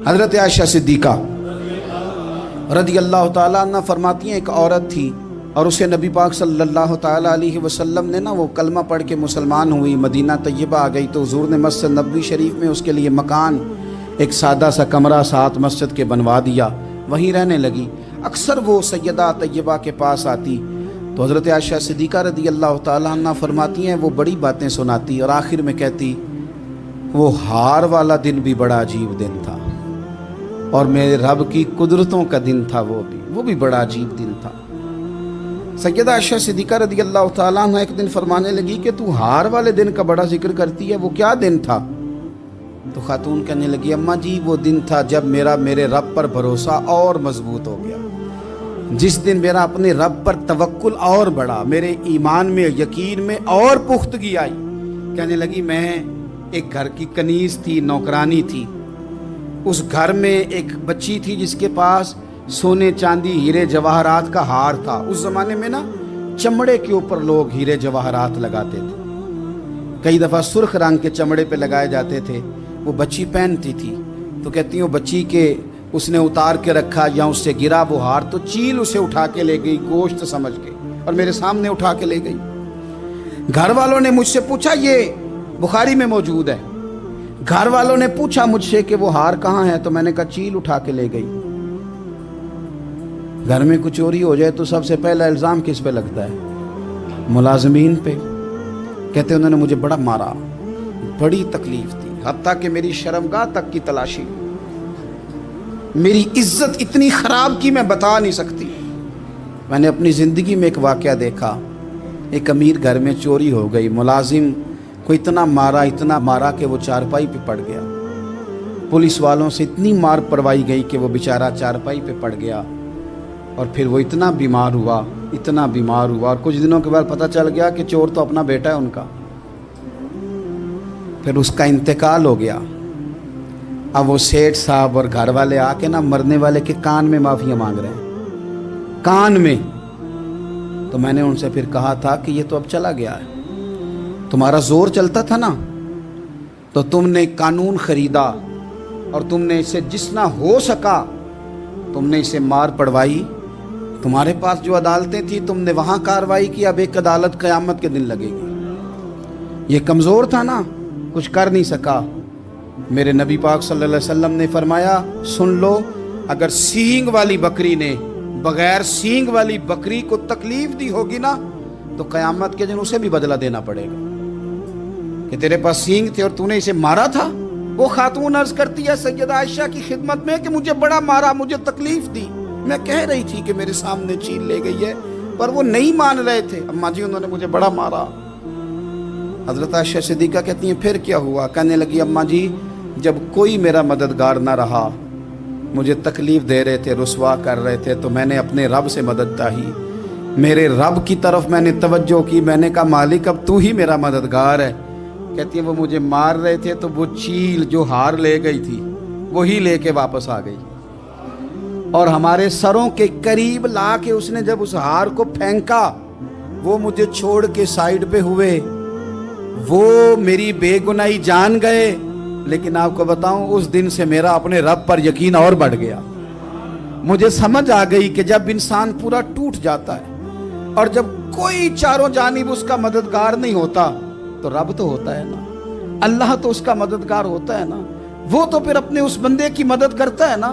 حضرت عائشہ صدیقہ رضی اللہ تعالیٰ عنہ فرماتی ہیں ایک عورت تھی اور اسے نبی پاک صلی اللہ تعالیٰ علیہ وسلم نے وہ کلمہ پڑھ کے مسلمان ہوئی، مدینہ طیبہ آ گئی تو حضور نے مسجد نبوی شریف میں اس کے لیے مکان، ایک سادہ سا کمرہ ساتھ مسجد کے بنوا دیا، وہیں رہنے لگی۔ اکثر وہ سیدہ طیبہ کے پاس آتی تو حضرت عائشہ صدیقہ رضی اللہ تعالیٰ عنہ فرماتی ہیں وہ بڑی باتیں سناتی اور آخر میں کہتی وہ ہار والا دن بھی بڑا عجیب دن تھا اور میرے رب کی قدرتوں کا دن تھا، وہ بھی بڑا عجیب دن تھا۔ سیدہ عائشہ صدیقہ رضی اللہ تعالیٰ عنہ ایک دن فرمانے لگی کہ تو ہار والے دن کا بڑا ذکر کرتی ہے، وہ کیا دن تھا؟ تو خاتون کہنے لگی اماں جی وہ دن تھا جب میرے رب پر بھروسہ اور مضبوط ہو گیا، جس دن میرا اپنے رب پر توکل اور بڑھا، میرے ایمان میں یقین میں اور پختگی آئی۔ کہنے لگی میں ایک گھر کی کنیز تھی، نوکرانی تھی، اس گھر میں ایک بچی تھی جس کے پاس سونے چاندی ہیرے جواہرات کا ہار تھا۔ اس زمانے میں نا چمڑے کے اوپر لوگ ہیرے جواہرات لگاتے تھے، کئی دفعہ سرخ رنگ کے چمڑے پہ لگائے جاتے تھے، وہ بچی پہنتی تھی تو کہتی ہوں بچی کے اس نے اتار کے رکھا یا اس سے گرا وہ ہار تو چیل اسے اٹھا کے لے گئی گوشت سمجھ کے اور میرے سامنے اٹھا کے لے گئی۔ گھر والوں نے مجھ سے پوچھا، یہ بخاری میں موجود ہے، گھر والوں نے پوچھا مجھ سے کہ وہ ہار کہاں ہے تو میں نے کہا چیل اٹھا کے لے گئی۔ گھر میں کچھ چوری ہو جائے تو سب سے پہلا الزام کس پہ لگتا ہے؟ ملازمین پہ۔ کہتے انہوں نے مجھے بڑا مارا، بڑی تکلیف تھی، حتیٰ کہ میری شرمگاہ تک کی تلاشی، میری عزت اتنی خراب کی میں بتا نہیں سکتی۔ میں نے اپنی زندگی میں ایک واقعہ دیکھا، ایک امیر گھر میں چوری ہو گئی، ملازم کو اتنا مارا کہ وہ چارپائی پہ پڑ گیا، پولیس والوں سے اتنی مار پروائی گئی کہ وہ بیچارہ چارپائی پہ پڑ گیا اور پھر وہ اتنا بیمار ہوا اور کچھ دنوں کے بعد پتہ چل گیا کہ چور تو اپنا بیٹا ہے ان کا، پھر اس کا انتقال ہو گیا۔ اب وہ سیٹھ صاحب اور گھر والے آ کے نا مرنے والے کے کان میں معافیاں مانگ رہے ہیں، کان میں۔ تو میں نے ان سے پھر کہا تھا کہ یہ تو اب چلا گیا ہے، تمہارا زور چلتا تھا نا تو تم نے قانون خریدا اور تم نے اسے جتنا ہو سکا تم نے اسے مار پڑوائی، تمہارے پاس جو عدالتیں تھیں تم نے وہاں کارروائی کی، اب ایک عدالت قیامت کے دن لگے گی۔ یہ کمزور تھا نا، کچھ کر نہیں سکا۔ میرے نبی پاک صلی اللہ علیہ وسلم نے فرمایا سن لو، اگر سینگ والی بکری نے بغیر سینگ والی بکری کو تکلیف دی ہوگی نا تو قیامت کے دن اسے بھی بدلہ دینا پڑے گا کہ تیرے پاس سینگ تھے اور تو نے اسے مارا تھا۔ وہ خاتون عرض کرتی ہے سیدہ عائشہ کی خدمت میں کہ مجھے بڑا مارا، مجھے تکلیف دی، میں کہہ رہی تھی کہ میرے سامنے چیل لے گئی ہے پر وہ نہیں مان رہے تھے، اماں جی انہوں نے مجھے بڑا مارا۔ حضرت عائشہ صدیقہ کہتی ہیں پھر کیا ہوا؟ کہنے لگی اماں جی جب کوئی میرا مددگار نہ رہا، مجھے تکلیف دے رہے تھے، رسوا کر رہے تھے، تو میں نے اپنے رب سے مدد چاہی، میرے رب کی طرف میں نے توجہ کی، میں نے کہا مالک اب تو ہی میرا مددگار ہے۔ کہتی ہے وہ مجھے مار رہے تھے تو وہ چیل جو ہار لے گئی تھی وہی لے کے واپس آ گئی اور ہمارے سروں کے قریب لا کے اس نے جب اس ہار کو پھینکا وہ مجھے چھوڑ کے سائیڈ پہ ہوئے، وہ میری بے گناہی جان گئے، لیکن آپ کو بتاؤں اس دن سے میرا اپنے رب پر یقین اور بڑھ گیا۔ مجھے سمجھ آ گئی کہ جب انسان پورا ٹوٹ جاتا ہے اور جب کوئی چاروں جانب اس کا مددگار نہیں ہوتا تو رب تو ہوتا ہے نا، اللہ تو اس کا مددگار ہوتا ہے نا، وہ تو پھر اپنے اس بندے کی مدد کرتا ہے نا۔